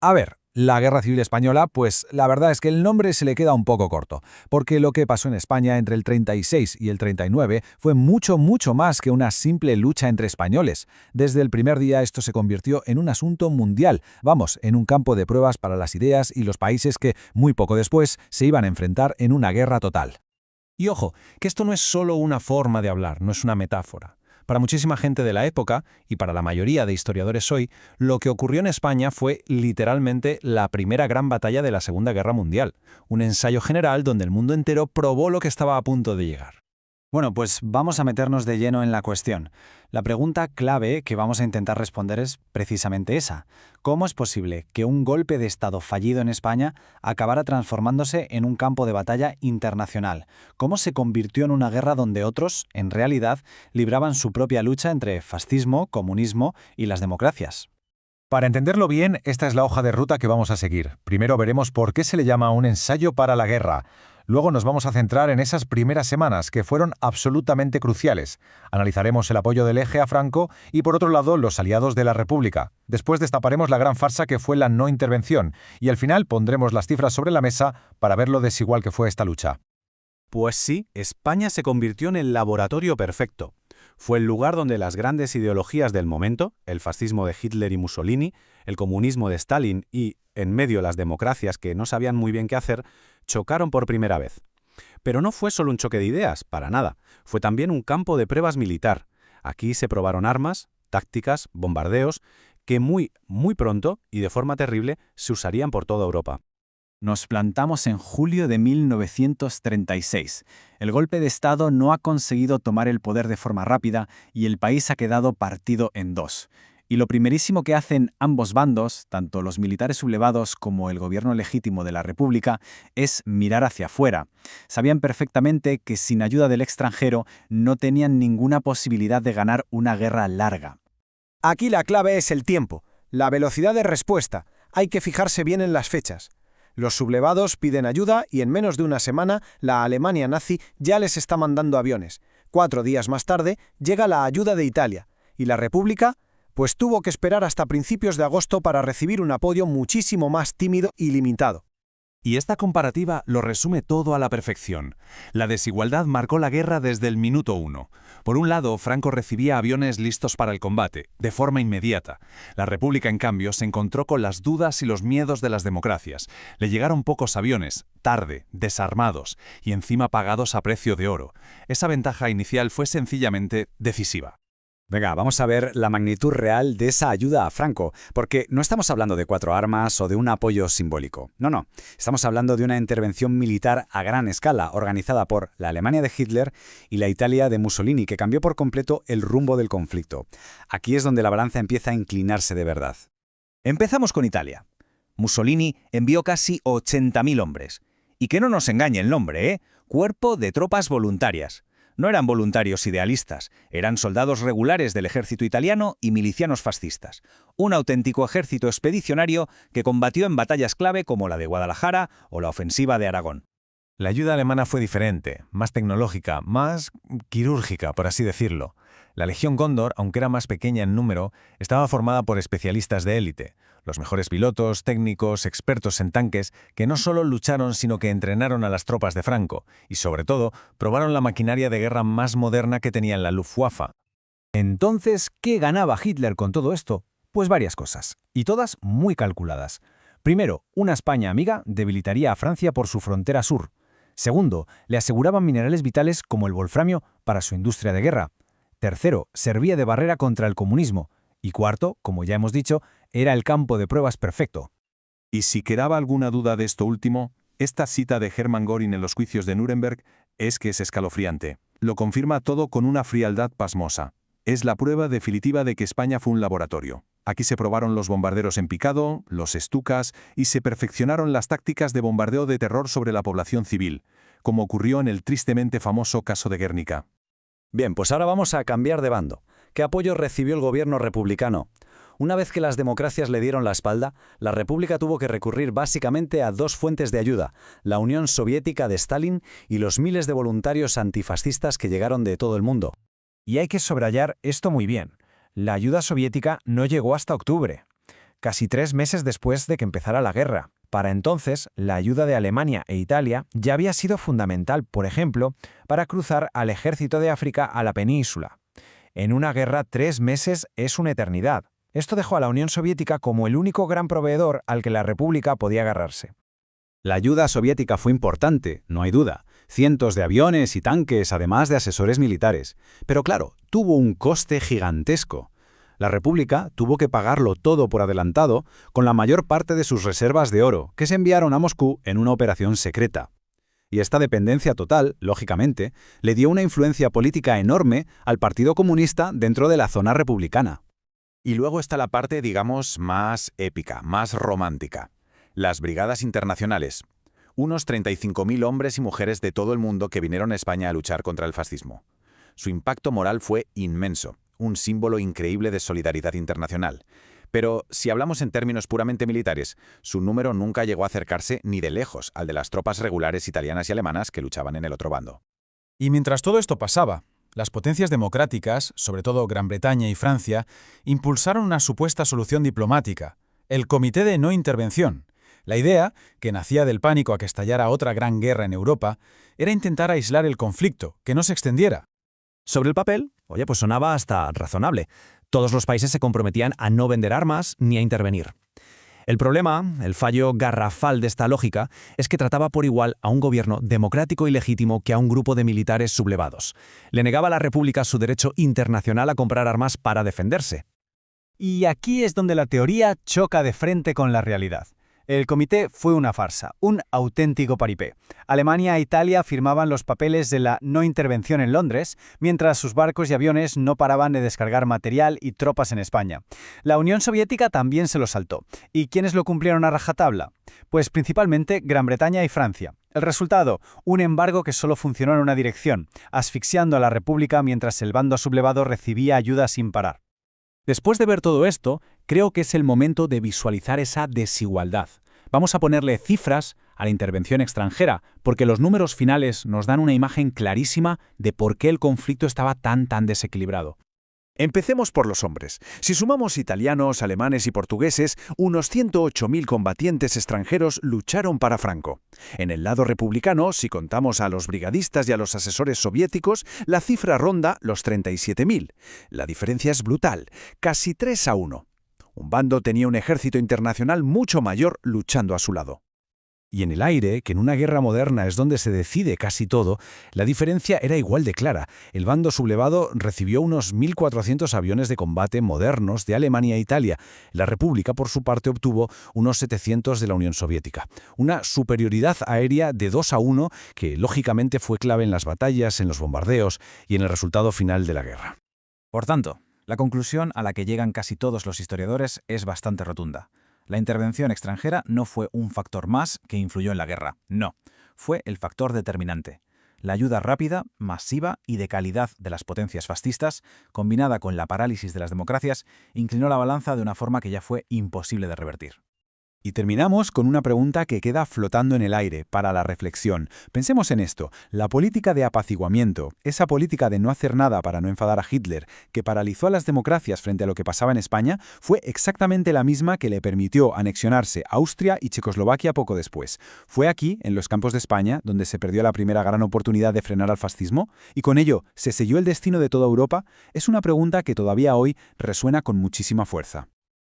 A ver, la Guerra Civil Española, pues la verdad es que el nombre se le queda un poco corto, porque lo que pasó en España entre el 36 y el 39 fue mucho, mucho más que una simple lucha entre españoles. Desde el primer día esto se convirtió en un asunto mundial, vamos, en un campo de pruebas para las ideas y los países que, muy poco después, se iban a enfrentar en una guerra total. Y ojo, que esto no es solo una forma de hablar, no es una metáfora. Para muchísima gente de la época, y para la mayoría de historiadores hoy, lo que ocurrió en España fue literalmente la primera gran batalla de la Segunda Guerra Mundial, un ensayo general donde el mundo entero probó lo que estaba a punto de llegar. Bueno, pues vamos a meternos de lleno en la cuestión. La pregunta clave que vamos a intentar responder es precisamente esa. ¿Cómo es posible que un golpe de Estado fallido en España acabara transformándose en un campo de batalla internacional? ¿Cómo se convirtió en una guerra donde otros, en realidad, libraban su propia lucha entre fascismo, comunismo y las democracias? Para entenderlo bien, esta es la hoja de ruta que vamos a seguir. Primero veremos por qué se le llama un ensayo para la guerra. Luego nos vamos a centrar en esas primeras semanas, que fueron absolutamente cruciales. Analizaremos el apoyo del Eje a Franco y, por otro lado, los aliados de la República. Después destaparemos la gran farsa que fue la no intervención y al final pondremos las cifras sobre la mesa para ver lo desigual que fue esta lucha. Pues sí, España se convirtió en el laboratorio perfecto. Fue el lugar donde las grandes ideologías del momento, el fascismo de Hitler y Mussolini, el comunismo de Stalin y, en medio, las democracias que no sabían muy bien qué hacer, chocaron por primera vez. Pero no fue solo un choque de ideas, para nada. Fue también un campo de pruebas militar. Aquí se probaron armas, tácticas, bombardeos, que muy pronto, y de forma terrible, se usarían por toda Europa. Nos plantamos en julio de 1936. El golpe de Estado no ha conseguido tomar el poder de forma rápida y el país ha quedado partido en dos. Y lo primerísimo que hacen ambos bandos, tanto los militares sublevados como el gobierno legítimo de la República, es mirar hacia afuera. Sabían perfectamente que sin ayuda del extranjero no tenían ninguna posibilidad de ganar una guerra larga. Aquí la clave es el tiempo, la velocidad de respuesta. Hay que fijarse bien en las fechas. Los sublevados piden ayuda y en menos de una semana la Alemania nazi ya les está mandando aviones. 4 días más tarde llega la ayuda de Italia. ¿Y la República? Pues tuvo que esperar hasta principios de agosto para recibir un apoyo muchísimo más tímido y limitado. Y esta comparativa lo resume todo a la perfección. La desigualdad marcó la guerra desde el minuto uno. Por un lado, Franco recibía aviones listos para el combate, de forma inmediata. La República, en cambio, se encontró con las dudas y los miedos de las democracias. Le llegaron pocos aviones, tarde, desarmados, y encima pagados a precio de oro. Esa ventaja inicial fue sencillamente decisiva. Venga, vamos a ver la magnitud real de esa ayuda a Franco, porque no estamos hablando de 4 armas o de un apoyo simbólico. No. Estamos hablando de una intervención militar a gran escala, organizada por la Alemania de Hitler y la Italia de Mussolini, que cambió por completo el rumbo del conflicto. Aquí es donde la balanza empieza a inclinarse de verdad. Empezamos con Italia. Mussolini envió casi 80.000 hombres. Y que no nos engañe el nombre, ¿eh? Cuerpo de tropas voluntarias. No eran voluntarios idealistas, eran soldados regulares del ejército italiano y milicianos fascistas. Un auténtico ejército expedicionario que combatió en batallas clave como la de Guadalajara o la ofensiva de Aragón. La ayuda alemana fue diferente, más tecnológica, más quirúrgica, por así decirlo. La Legión Cóndor, aunque era más pequeña en número, estaba formada por especialistas de élite, los mejores pilotos, técnicos, expertos en tanques, que no solo lucharon sino que entrenaron a las tropas de Franco y, sobre todo, probaron la maquinaria de guerra más moderna que tenía la Luftwaffe. Entonces, ¿qué ganaba Hitler con todo esto? Pues varias cosas, y todas muy calculadas. Primero, una España amiga debilitaría a Francia por su frontera sur. Segundo, le aseguraban minerales vitales como el wolframio para su industria de guerra. Tercero, servía de barrera contra el comunismo. Y cuarto, como ya hemos dicho, era el campo de pruebas perfecto. Y si quedaba alguna duda de esto último, esta cita de Hermann Göring en los juicios de Nuremberg es escalofriante. Lo confirma todo con una frialdad pasmosa. Es la prueba definitiva de que España fue un laboratorio. Aquí se probaron los bombarderos en picado, los Stukas, y se perfeccionaron las tácticas de bombardeo de terror sobre la población civil, como ocurrió en el tristemente famoso caso de Guernica. Bien, pues ahora vamos a cambiar de bando. ¿Qué apoyo recibió el gobierno republicano? Una vez que las democracias le dieron la espalda, la República tuvo que recurrir básicamente a 2 fuentes de ayuda, la Unión Soviética de Stalin y los miles de voluntarios antifascistas que llegaron de todo el mundo. Y hay que subrayar esto muy bien. La ayuda soviética no llegó hasta octubre. casi 3 meses después de que empezara la guerra. Para entonces, la ayuda de Alemania e Italia ya había sido fundamental, por ejemplo, para cruzar al ejército de África a la península. En una guerra 3 meses es una eternidad. Esto dejó a la Unión Soviética como el único gran proveedor al que la República podía agarrarse. La ayuda soviética fue importante, no hay duda. Cientos de aviones y tanques, además de asesores militares. Pero claro, tuvo un coste gigantesco. La República tuvo que pagarlo todo por adelantado con la mayor parte de sus reservas de oro, que se enviaron a Moscú en una operación secreta. Y esta dependencia total, lógicamente, le dio una influencia política enorme al Partido Comunista dentro de la zona republicana. Y luego está la parte, digamos, más épica, más romántica. Las brigadas internacionales. Unos 35.000 hombres y mujeres de todo el mundo que vinieron a España a luchar contra el fascismo. Su impacto moral fue inmenso, un símbolo increíble de solidaridad internacional. Pero si hablamos en términos puramente militares, su número nunca llegó a acercarse ni de lejos al de las tropas regulares italianas y alemanas que luchaban en el otro bando. Y mientras todo esto pasaba, las potencias democráticas, sobre todo Gran Bretaña y Francia, impulsaron una supuesta solución diplomática, el Comité de No Intervención. La idea, que nacía del pánico a que estallara otra gran guerra en Europa, era intentar aislar el conflicto, que no se extendiera. Sobre el papel, pues sonaba hasta razonable. Todos los países se comprometían a no vender armas ni a intervenir. El problema, el fallo garrafal de esta lógica, es que trataba por igual a un gobierno democrático y legítimo que a un grupo de militares sublevados. Le negaba a la República su derecho internacional a comprar armas para defenderse. Y aquí es donde la teoría choca de frente con la realidad. El comité fue una farsa, un auténtico paripé. Alemania e Italia firmaban los papeles de la no intervención en Londres, mientras sus barcos y aviones no paraban de descargar material y tropas en España. La Unión Soviética también se lo saltó. ¿Y quiénes lo cumplieron a rajatabla? Pues principalmente Gran Bretaña y Francia. El resultado, un embargo que solo funcionó en una dirección, asfixiando a la República mientras el bando sublevado recibía ayuda sin parar. Después de ver todo esto, creo que es el momento de visualizar esa desigualdad. Vamos a ponerle cifras a la intervención extranjera, porque los números finales nos dan una imagen clarísima de por qué el conflicto estaba tan desequilibrado. Empecemos por los hombres. Si sumamos italianos, alemanes y portugueses, unos 108.000 combatientes extranjeros lucharon para Franco. En el lado republicano, si contamos a los brigadistas y a los asesores soviéticos, la cifra ronda los 37.000. La diferencia es brutal, casi 3-1. Un bando tenía un ejército internacional mucho mayor luchando a su lado. Y en el aire, que en una guerra moderna es donde se decide casi todo, la diferencia era igual de clara. El bando sublevado recibió unos 1.400 aviones de combate modernos de Alemania e Italia. La República, por su parte, obtuvo unos 700 de la Unión Soviética. Una superioridad aérea de 2-1 que, lógicamente, fue clave en las batallas, en los bombardeos y en el resultado final de la guerra. Por tanto, la conclusión a la que llegan casi todos los historiadores es bastante rotunda. La intervención extranjera no fue un factor más que influyó en la guerra. No, fue el factor determinante. La ayuda rápida, masiva y de calidad de las potencias fascistas, combinada con la parálisis de las democracias, inclinó la balanza de una forma que ya fue imposible de revertir. Y terminamos con una pregunta que queda flotando en el aire para la reflexión. Pensemos en esto, la política de apaciguamiento, esa política de no hacer nada para no enfadar a Hitler, que paralizó a las democracias frente a lo que pasaba en España, fue exactamente la misma que le permitió anexionarse Austria y Checoslovaquia poco después. Fue aquí, en los campos de España, donde se perdió la primera gran oportunidad de frenar al fascismo, y con ello se selló el destino de toda Europa. Es una pregunta que todavía hoy resuena con muchísima fuerza.